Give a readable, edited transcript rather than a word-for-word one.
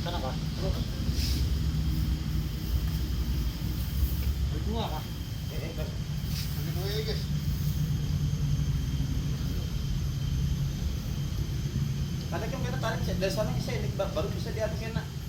Sana ka? Berdua ka? guys. Tarik yung kena tarik dahil sana isa baru bisa diatur kena.